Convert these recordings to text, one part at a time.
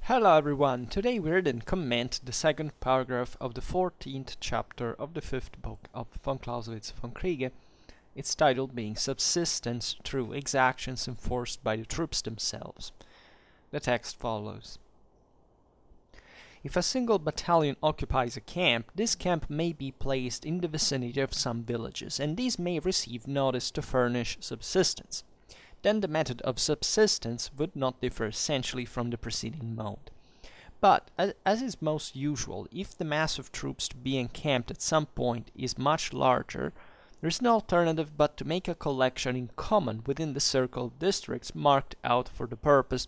Hello everyone, today we read and comment the second paragraph of the 14th chapter of the 5th book of von Clausewitz, Vom Kriege. Its title being Subsistence through exactions enforced by the troops themselves. The text follows. If a single battalion occupies a camp, this camp may be placed in the vicinity of some villages, and these may receive notice to furnish subsistence. Then the method of subsistence would not differ essentially from the preceding mode. But, as is most usual, if the mass of troops to be encamped at some point is much larger, there is no alternative but to make a collection in common within the circle of districts marked out for the purpose,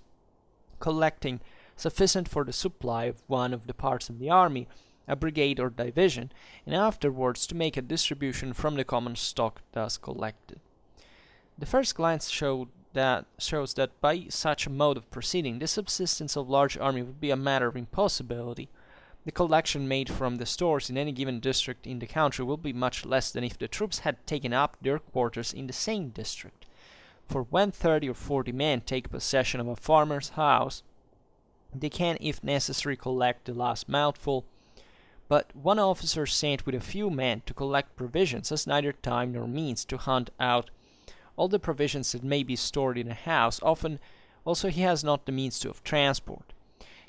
collecting sufficient for the supply of one of the parts of the army, a brigade or division, and afterwards to make a distribution from the common stock thus collected. The first glance shows that by such a mode of proceeding, the subsistence of a large army would be a matter of impossibility. The collection made from the stores in any given district in the country will be much less than if the troops had taken up their quarters in the same district. For when 30 or 40 men take possession of a farmer's house, they can, if necessary, collect the last mouthful, but one officer sent with a few men to collect provisions has neither time nor means to hunt out all the provisions that may be stored in a house. Often also he has not the means of transport.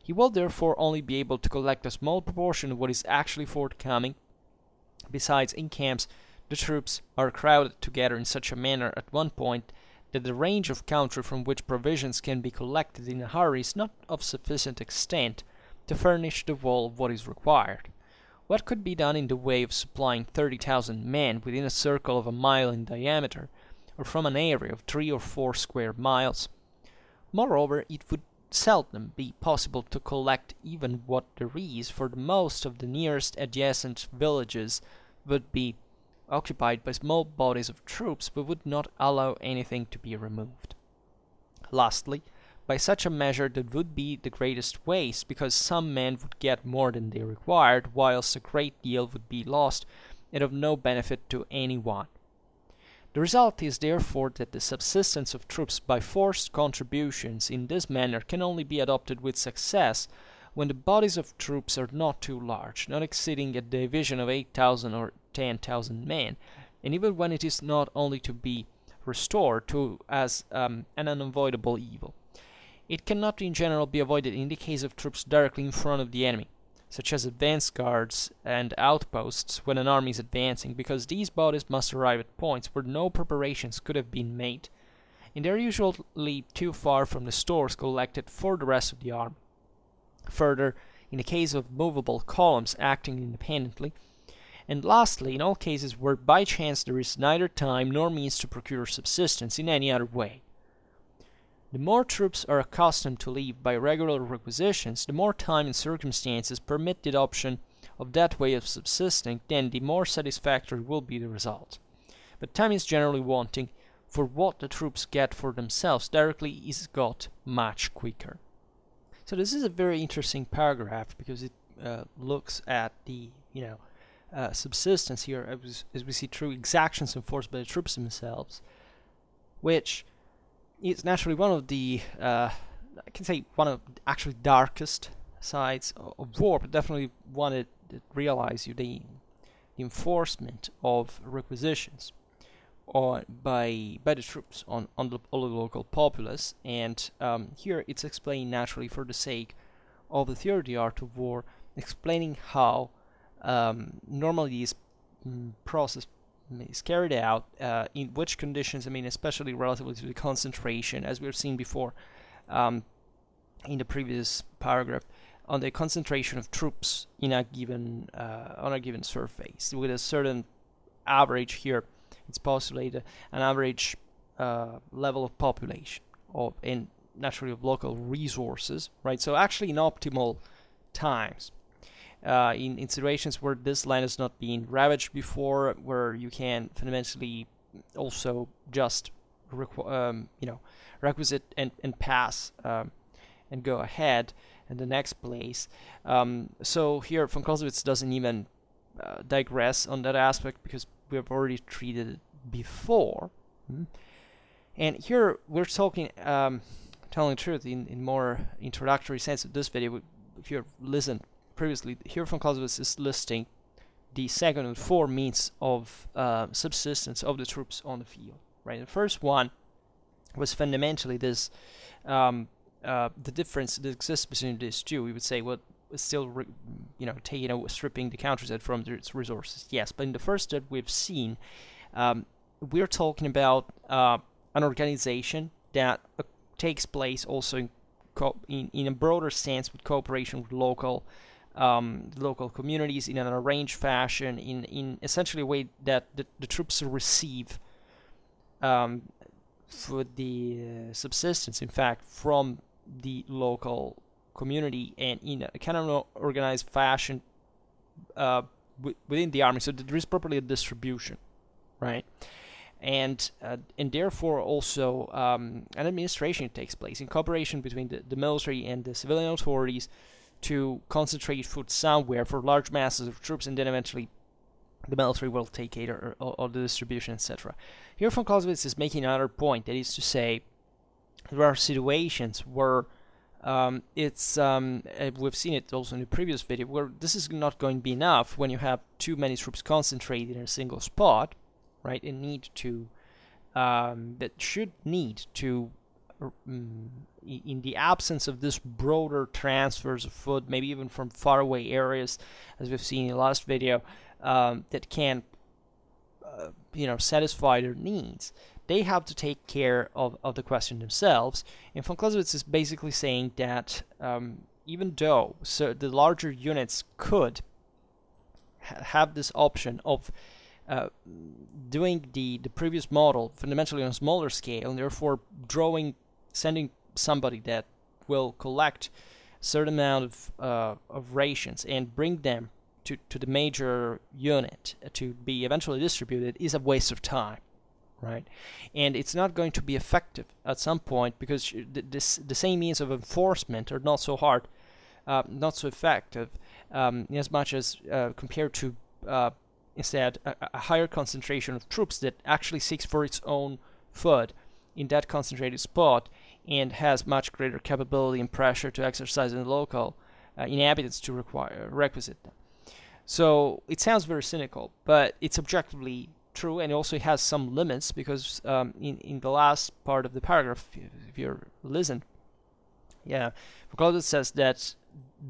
He will therefore only be able to collect a small proportion of what is actually forthcoming. Besides, in camps the troops are crowded together in such a manner at one point that the range of country from which provisions can be collected in a hurry is not of sufficient extent to furnish the whole of what is required. What could be done in the way of supplying 30,000 men within a circle of a mile in diameter, or from an area of 3 or 4 square miles? Moreover, it would seldom be possible to collect even what there is, for the most of the nearest adjacent villages would be occupied by small bodies of troops, but would not allow anything to be removed. Lastly, by such a measure there would be the greatest waste, because some men would get more than they required, whilst a great deal would be lost and of no benefit to any one. The result is therefore that the subsistence of troops by forced contributions in this manner can only be adopted with success when the bodies of troops are not too large, not exceeding a division of 8,000 or 10,000 men, and even when it is not only to be restored to as an unavoidable evil. It cannot in general be avoided in the case of troops directly in front of the enemy, such as advance guards and outposts when an army is advancing, because these bodies must arrive at points where no preparations could have been made, and they are usually too far from the stores collected for the rest of the army. Further, in the case of movable columns acting independently, and lastly, in all cases where by chance there is neither time nor means to procure subsistence in any other way. The more troops are accustomed to live by regular requisitions, the more time and circumstances permit the adoption of that way of subsisting, then the more satisfactory will be the result. But time is generally wanting, for what the troops get for themselves directly is got much quicker. So this is a very interesting paragraph, because it looks at the subsistence here as we see through exactions enforced by the troops themselves, which is naturally one of the, I can say one of the actually darkest sides of war, but definitely one that realizes the enforcement of requisitions by the troops on the local populace. And here it's explained naturally for the sake of the theory of the art of war, explaining how normally this process is carried out, in which conditions, especially relatively to the concentration, as we've seen before in the previous paragraph, on the concentration of troops in a given on a given surface, with a certain average here. It's postulated an average level of population and naturally of local resources, right? So actually in optimal times. In situations where this land has not been ravaged before, where you can fundamentally also just requisite and pass and go ahead in the next place. So here von Clausewitz doesn't even digress on that aspect, because we have already treated it before. And here we're talking telling the truth, in more introductory sense of this video, if you've listened previously, here von Clausewitz is listing the second and four means of subsistence of the troops on the field. Right. The first one was fundamentally this the difference that exists between these two. We would say, well, it's still stripping the countryside from its resources. Yes, but in the first that we've seen, we're talking about an organization that takes place also in a broader sense with cooperation with local communities in an arranged fashion, in essentially a way that the troops receive for the subsistence, in fact, from the local community, and in a kind of organized fashion within the army, so that there is properly a distribution, right? And therefore also an administration takes place in cooperation between the military and the civilian authorities to concentrate food somewhere for large masses of troops, and then eventually the military will take care of the distribution, etc. Here von Clausewitz is making another point, that is to say, there are situations where we've seen it also in the previous video, where this is not going to be enough when you have too many troops concentrated in a single spot, right? And should need to, in the absence of this broader transfers of food, maybe even from faraway areas, as we've seen in the last video, that can satisfy their needs, they have to take care of the question themselves. And von Clausewitz is basically saying that even though the larger units could have this option of doing the previous model fundamentally on a smaller scale, and therefore sending somebody that will collect a certain amount of rations and bring them to the major unit to be eventually distributed, is a waste of time, right? And it's not going to be effective at some point, because the same means of enforcement are not so hard, not so effective, as much as compared to instead a higher concentration of troops that actually seeks for its own food in that concentrated spot, and has much greater capability and pressure to exercise in the local inhabitants to requisite them. So it sounds very cynical, but it's objectively true, and it also has some limits, because in the last part of the paragraph, if you listen, Clausewitz says that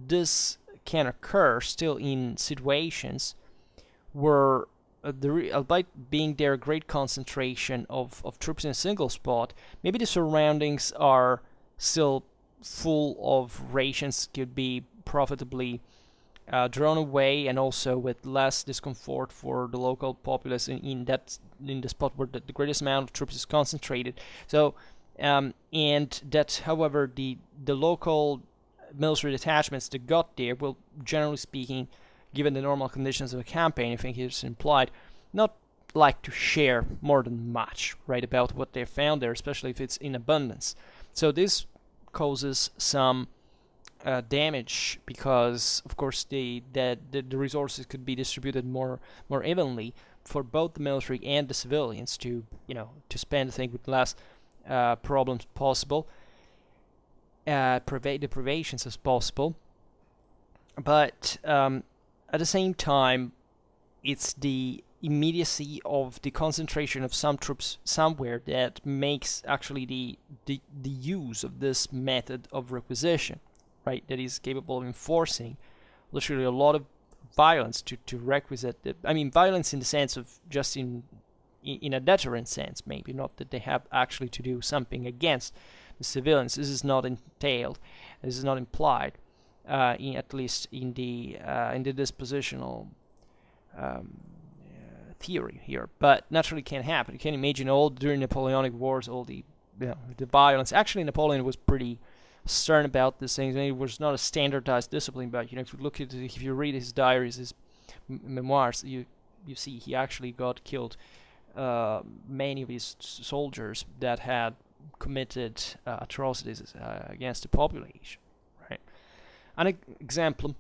this can occur still in situations where albeit being there a great concentration of troops in a single spot, maybe the surroundings are still full of rations, could be profitably drawn away, and also with less discomfort for the local populace in the spot where the greatest amount of troops is concentrated. So and that, however, the local military detachments that got there will, generally speaking, given the normal conditions of a campaign, I think it's implied, not like to share more than much, right, about what they found there, especially if it's in abundance. So this causes some damage, because of course the resources could be distributed more evenly for both the military and the civilians to spend, I think, with less problems possible, deprivations as possible. But at the same time, it's the immediacy of the concentration of some troops somewhere that makes actually the use of this method of requisition, right, that is capable of enforcing literally a lot of violence to requisite violence in the sense of just in a deterrent sense, maybe not that they have actually to do something against the civilians. This is not entailed, this is not implied, at least in the dispositional theory here, but naturally can happen. You can imagine all during Napoleonic Wars, all the violence. Actually, Napoleon was pretty stern about these things. It was not a standardized discipline, but if you read his diaries, his memoirs, you see he actually got killed many of his soldiers that had committed atrocities against the population, right? An example,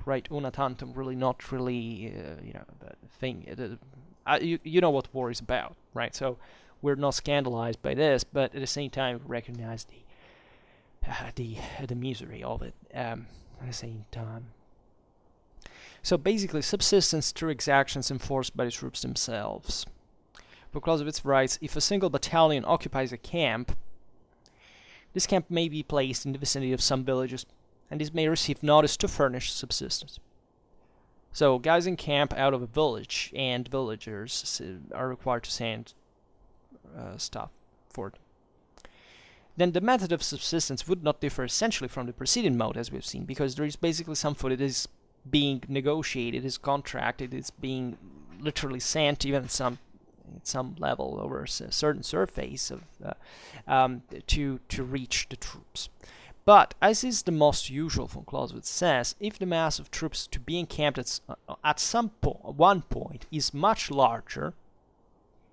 right, una tantum, really not really, the thing, you know what war is about, right? So we're not scandalized by this, but at the same time recognize the misery of it at the same time. So basically, subsistence through exactions enforced by the troops themselves. For Clausewitz writes, if a single battalion occupies a camp, this camp may be placed in the vicinity of some villages, and this may receive notice to furnish subsistence. So guys in camp out of a village, and villagers are required to send stuff for them. Then the method of subsistence would not differ essentially from the preceding mode, as we've seen, because there is basically some food that is being negotiated, is contracted, is being literally sent even at some level over a certain surface of to reach the troops. But as is the most usual, von Clausewitz says, if the mass of troops to be encamped at one point is much larger,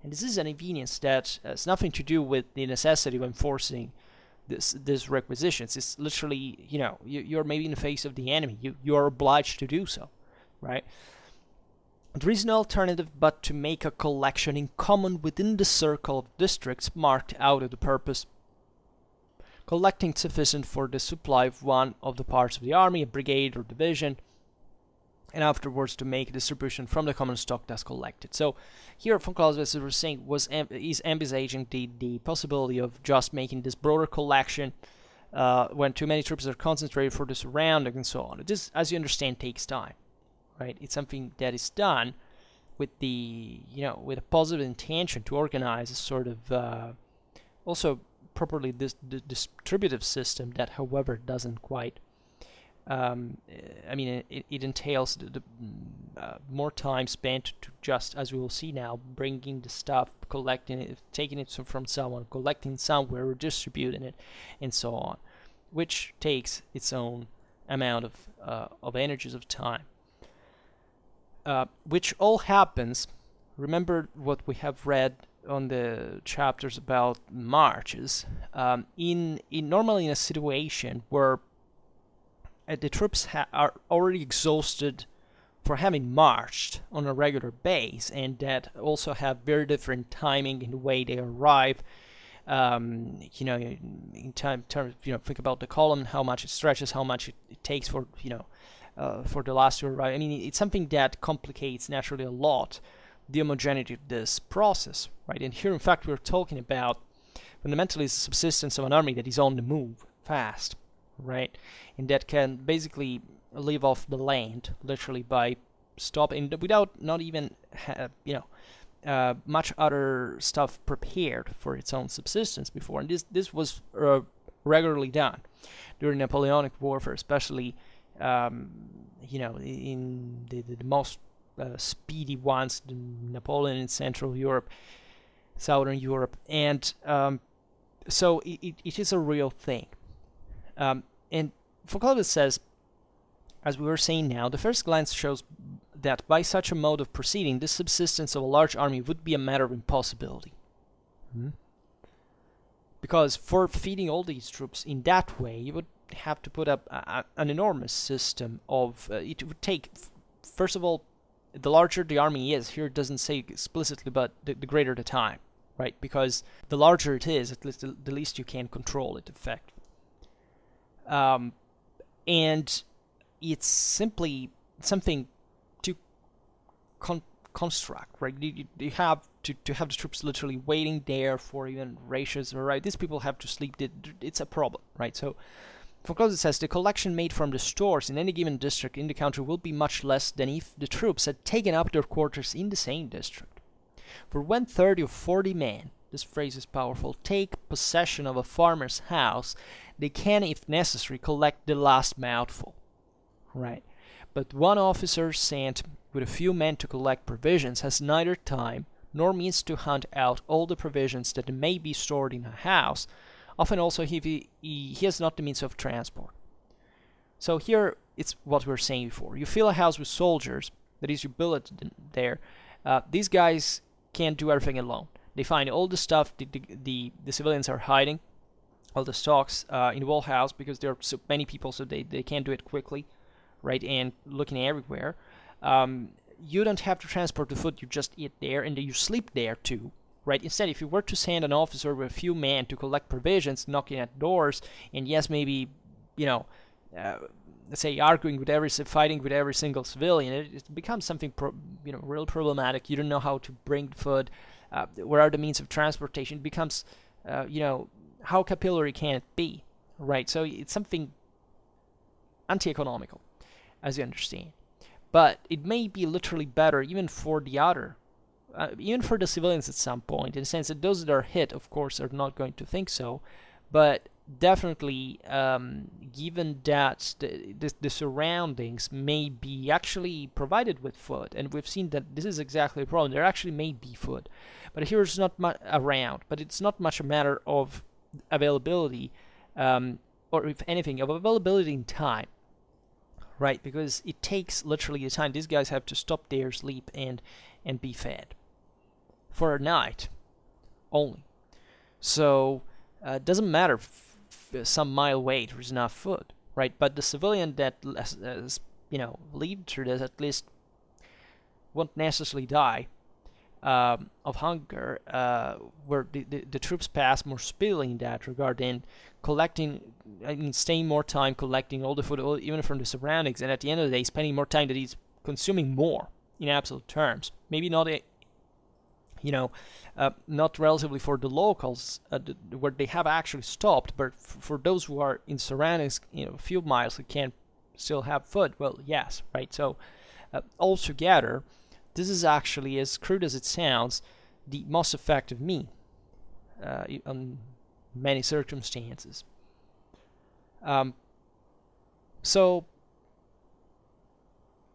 and this is an inconvenience that has nothing to do with the necessity of enforcing these requisitions. It's literally, you're maybe in the face of the enemy. You are obliged to do so, right? There is no alternative but to make a collection in common within the circle of districts marked out of the purpose, collecting sufficient for the supply of one of the parts of the army, a brigade or division, and afterwards to make a distribution from the common stock thus collected. So here von Clausewitz, as we were saying, is envisaging the possibility of just making this broader collection when too many troops are concentrated for the surrounding and so on. This, as you understand, takes time, right? It's something that is done with with a positive intention to organize a sort of also properly distributive system that, however, doesn't quite. It entails the more time spent to just, as we will see now, bringing the stuff, collecting it, taking it from someone, collecting somewhere, redistributing it, and so on, which takes its own amount of energies of time. Which all happens. Remember what we have read on the chapters about marches. Normally in a situation where the troops are already exhausted for having marched on a regular base, and that also have very different timing in the way they arrive. In terms, think about the column, how much it stretches, how much it takes for the last to arrive. I mean, it's something that complicates naturally a lot the homogeneity of this process, right? And here, in fact, we're talking about fundamentally the subsistence of an army that is on the move, fast, right? And that can basically live off the land, literally by stopping, without not even, much other stuff prepared for its own subsistence before. And this was regularly done during Napoleonic warfare, especially, in the most speedy ones, Napoleon in Central Europe, Southern Europe, and so it is a real thing. And von Clausewitz says, as we were saying now, the first glance shows that by such a mode of proceeding, the subsistence of a large army would be a matter of impossibility. Because for feeding all these troops in that way, you would have to put up an enormous system of, it would take, first of all, the larger the army is, here it doesn't say explicitly, but the greater the time, right? Because the larger it is, at least the least you can control it, in fact. And it's simply something to construct, right? You have to have the troops literally waiting there for even rations, right? These people have to sleep. It's a problem, right? So von Clausewitz says the collection made from the stores in any given district in the country will be much less than if the troops had taken up their quarters in the same district. For when 30 or 40 men, this phrase is powerful, take possession of a farmer's house, they can, if necessary, collect the last mouthful, right? But one officer sent with a few men to collect provisions has neither time nor means to hunt out all the provisions that may be stored in a house. Often also he has not the means of transport. So here it's what we were saying before. You fill a house with soldiers, that is, you build it there. These guys can't do everything alone. They find all the stuff the civilians are hiding, all the stocks in the whole house, because there are so many people, so they can't do it quickly, right? And looking everywhere. You don't have to transport the food, you just eat there, and you sleep there too, right? Instead, if you were to send an officer with a few men to collect provisions, knocking at doors, and yes, maybe, let's say arguing with fighting with every single civilian, it becomes something, real problematic. You don't know how to bring food. Where are the means of transportation? It becomes, how capillary can it be, right? So it's something anti-economical, as you understand. But it may be literally better even for the other, even for the civilians at some point, in the sense that those that are hit, of course, are not going to think so, but definitely, given that the surroundings may be actually provided with food, and we've seen that this is exactly the problem. There actually may be food, but here it's not much around. But it's not much a matter of availability, or if anything, of availability in time, right? Because it takes literally the time. These guys have to stop their sleep and be fed for a night only. So it doesn't matter some mile away there is enough food, right? But the civilian that lived through this at least won't necessarily die of hunger, where the troops pass more speedily in that regard, and staying more time collecting all the food, even from the surroundings, and at the end of the day spending more time that he's consuming more in absolute terms. Maybe not not relatively for the locals, where they have actually stopped, but for those who are in surroundings, a few miles, who can still have food. Well, yes, right. So altogether, this is actually, as crude as it sounds, the most effective mean on many circumstances. So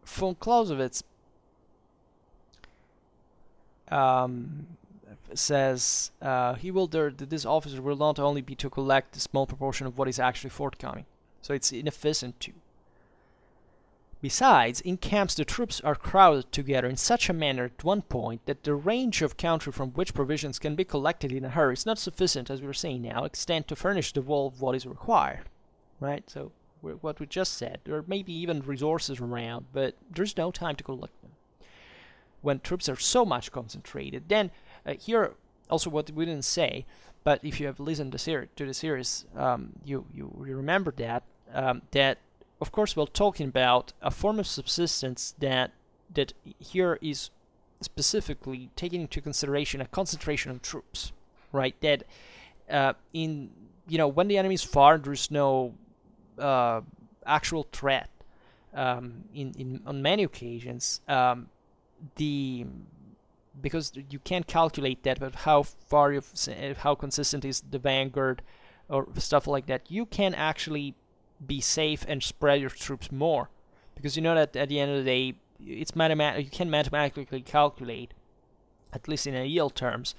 von Clausewitz says this officer will not only be to collect a small proportion of what is actually forthcoming, so it's inefficient too. Besides, in camps the troops are crowded together in such a manner at one point that the range of country from which provisions can be collected in a hurry is not sufficient, as we were saying now, extent to furnish the whole of what is required, right? So what we just said, there may be even resources around, but there's no time to collect them. When troops are so much concentrated, then here also what we didn't say, but if you have listened to the series, you remember that of course we're talking about a form of subsistence that here is specifically taking into consideration a concentration of troops, right? That when the enemy is far, there's no actual threat. On many occasions. Because you can't calculate that, but how consistent is the vanguard or stuff like that, you can actually be safe and spread your troops more, because you know that at the end of the day, you can mathematically calculate, at least in ideal terms,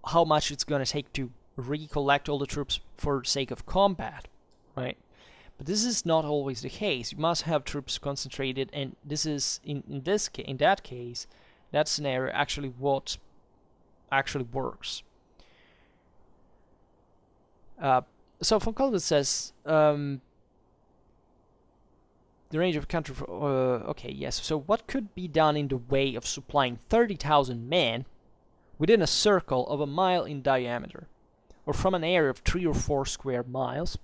how much it's going to take to recollect all the troops for the sake of combat, right? But this is not always the case. You must have troops concentrated, and this is in that case, that scenario actually what actually works. So von Clausewitz says the range of country. Okay, yes. So what could be done in the way of supplying 30,000 men within a circle of a mile in diameter, or from an area of 3 or 4 square miles?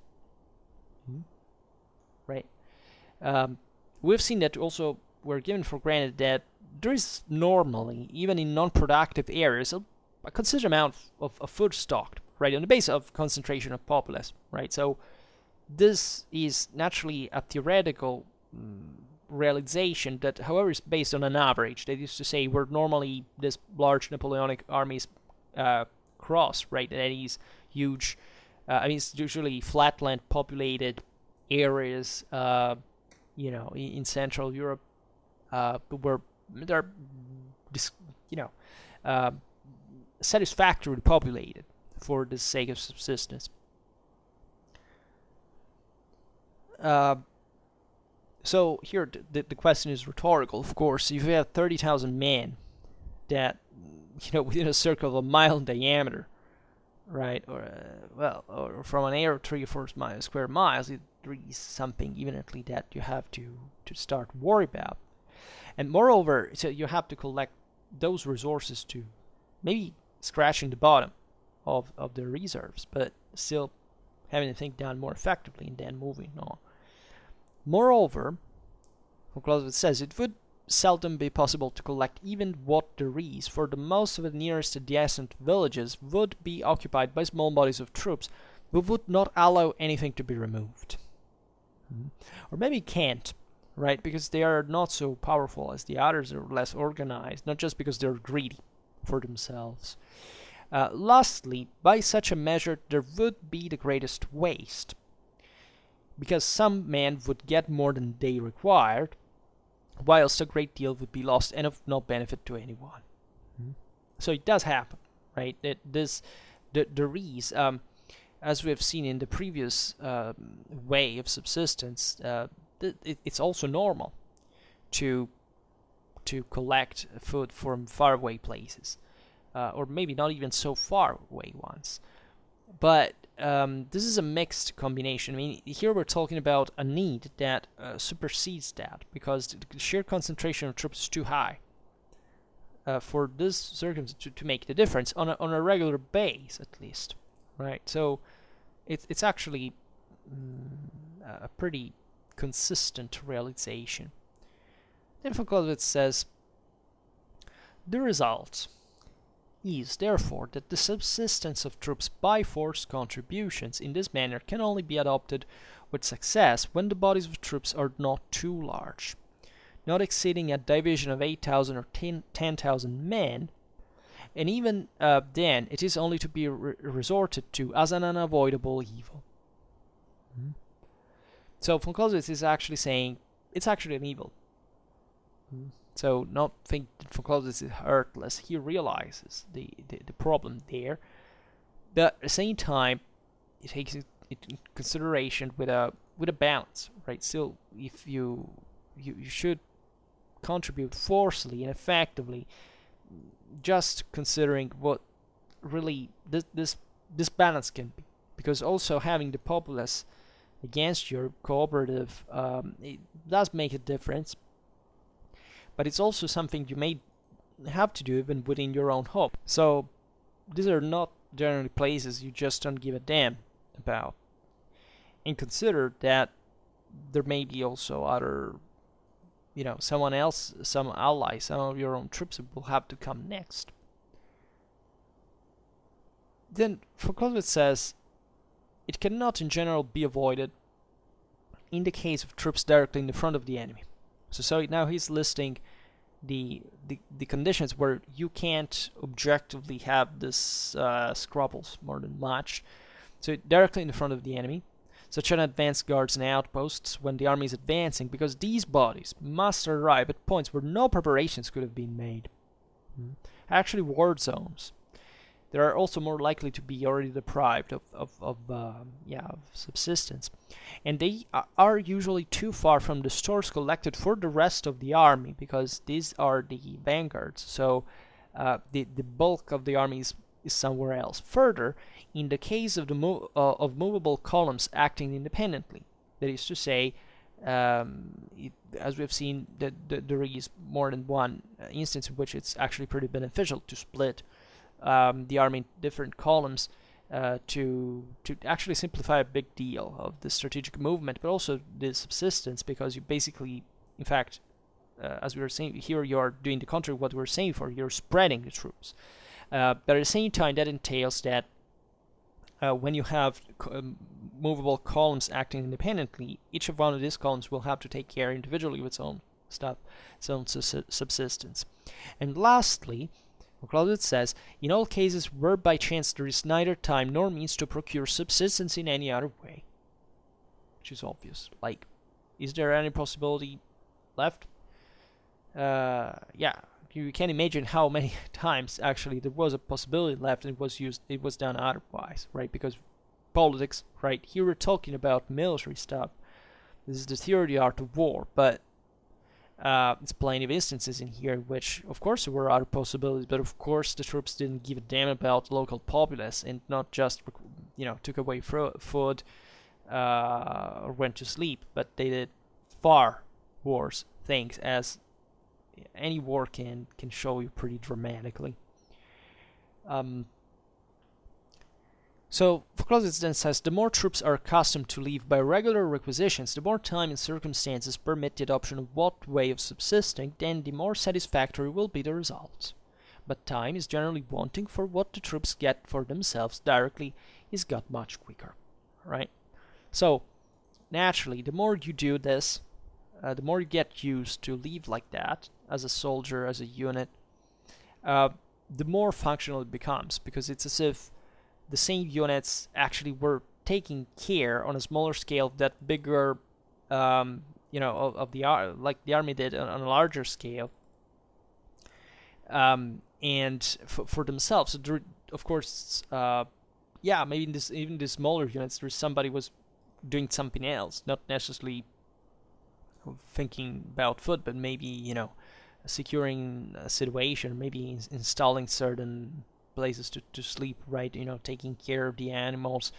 Right. We've seen that also. We're given for granted that there is normally, even in non-productive areas, a considerable amount of food stocked, right, on the basis of concentration of populace, right? So this is naturally a theoretical realization that, however, is based on an average. They used to say where normally this large Napoleonic armies cross, right, and these huge, it's usually flatland populated areas, in Central Europe, where they're, satisfactorily populated for the sake of subsistence. So here the question is rhetorical, of course. If you have 30,000 men that, within a circle of a mile in diameter, right, or from an area of 3 or 4 square miles, it is something evidently that you have to start worry about. And moreover, so you have to collect those resources to maybe scratching the bottom of their reserves, but still having the thing done more effectively and then moving on. Moreover, Clausewitz says it would seldom be possible to collect even what there is, for the most of the nearest adjacent villages would be occupied by small bodies of troops who would not allow anything to be removed. Or maybe can't, right? Because they are not so powerful as the others, or less organized, not just because they're greedy for themselves. Lastly, by such a measure there would be the greatest waste, because some men would get more than they required, whilst a great deal would be lost and of no benefit to anyone. So it does happen, right? There is, as we have seen in the previous way of subsistence, it's also normal to collect food from faraway places, or maybe not even so far away ones. But this is a mixed combination. I mean, here we're talking about a need that supersedes that, because the sheer concentration of troops is too high for this circumstance to make the difference on a regular base, at least, right? So it's actually a pretty consistent realization. Then Clausewitz says, the result is, therefore, that the subsistence of troops by forced contributions in this manner can only be adopted with success when the bodies of troops are not too large, not exceeding a division of 8,000 or 10,000 men, and even then it is only to be resorted to as an unavoidable evil. So von Clausewitz is actually saying it's actually an evil. So not think that von Clausewitz is heartless. He realizes the problem there, but at the same time, it takes it into consideration with a balance, right? Still, if you should contribute forcefully and effectively, just considering what really this balance can be, because also having the populace against your cooperative, it does make a difference. But it's also something you may have to do even within your own home. So these are not generally places you just don't give a damn about. And consider that there may be also other, someone else, some ally, some of your own troops will have to come next. Then von Clausewitz says, it cannot in general be avoided in the case of troops directly in the front of the enemy. So now he's listing the conditions where you can't objectively have this scruples more than much. So directly in the front of the enemy, such as advanced guards and outposts when the army is advancing, because these bodies must arrive at points where no preparations could have been made. Actually, war zones. They are also more likely to be already deprived of subsistence, and they are usually too far from the stores collected for the rest of the army, because these are the vanguards. So the bulk of the army is somewhere else. Further, in the case of of movable columns acting independently, that is to say, as we have seen, that there is more than one instance in which it's actually pretty beneficial to split the army in different columns to actually simplify a big deal of the strategic movement, but also the subsistence, because you basically, in fact, as we were saying here, you are doing the contrary of what we were saying before. You're spreading the troops, but at the same time, that entails that when you have movable columns acting independently, each of one of these columns will have to take care individually of its own stuff, its own subsistence. And lastly, Clausewitz says, in all cases where by chance there is neither time nor means to procure subsistence in any other way, which is obvious. Like, is there any possibility left? You can imagine how many times actually there was a possibility left and it was done otherwise, right? Because politics, right? Here we're talking about military stuff. This is the theory of the art of war, but there's plenty of instances in here which, of course, there were other possibilities, but of course the troops didn't give a damn about the local populace and not just, took away food or went to sleep, but they did far worse things, as any war can show you pretty dramatically. So Clausewitz then says, the more troops are accustomed to leave by regular requisitions, the more time and circumstances permit the adoption of what way of subsisting, then the more satisfactory will be the results. But time is generally wanting, for what the troops get for themselves directly is got much quicker, right? So naturally, the more you do this, the more you get used to live like that as a soldier, as a unit, the more functional it becomes, because it's as if the same units actually were taking care on a smaller scale of that bigger, of the like the army did on a larger scale, and for themselves. So there, of course, maybe even the smaller units, there's somebody was doing something else, not necessarily thinking about food, but maybe securing a situation, maybe installing certain places to sleep, right? Taking care of the animals,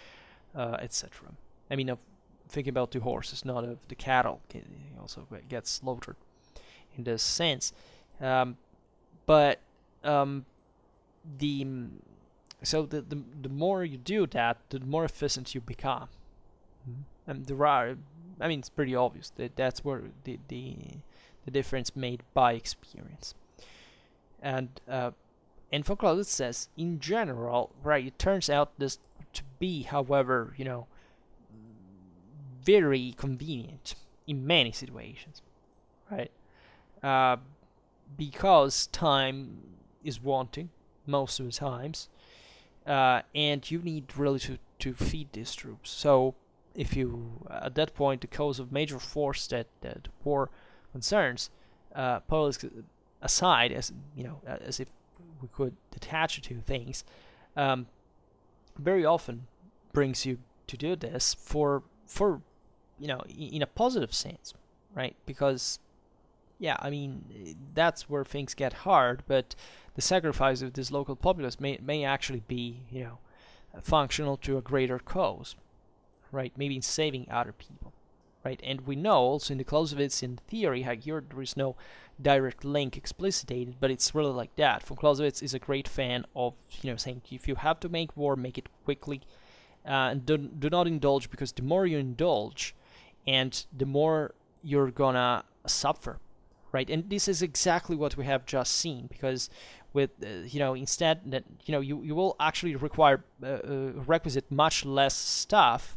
etc. I mean, of thinking about the horses, not of the cattle. It also gets slaughtered in this sense. But the more you do that, the more efficient you become. And it's pretty obvious that's where the difference made by experience. And von Clausewitz says, in general, right, it turns out this to be, however, very convenient in many situations, right? Because time is wanting most of the times, and you need really to feed these troops. So if you, at that point, the cause of major force that the war concerns, politics aside, as if we could detach the two things, very often brings you to do this for in a positive sense, right? Because that's where things get hard, but the sacrifice of this local populace may actually be functional to a greater cause, right? Maybe in saving other people, right? And we know also in the Clausewitz in theory how here there is no direct link explicitated, but it's really like that. Von Clausewitz is a great fan of saying, if you have to make war, make it quickly, and do not indulge, because the more you indulge, and the more you're gonna suffer, right? And this is exactly what we have just seen, because with instead that you will actually require requisite much less stuff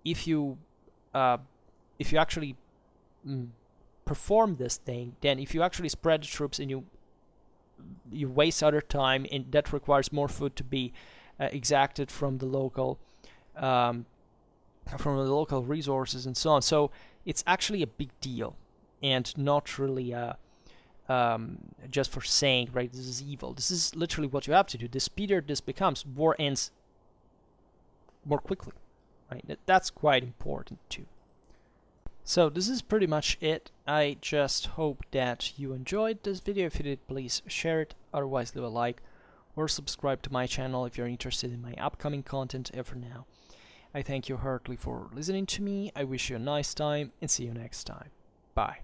if you actually perform this thing, then if you actually spread the troops and you waste other time, and that requires more food to be exacted from the local resources and so on. So it's actually a big deal, and not really just for saying, right, this is evil. This is literally what you have to do. The speedier this becomes, war ends more quickly, right? That's quite important too. So this is pretty much it. I just hope that you enjoyed this video. If you did, please share it. Otherwise, leave a like or subscribe to my channel if you're interested in my upcoming content. And for now, I thank you heartily for listening to me. I wish you a nice time, and see you next time. Bye.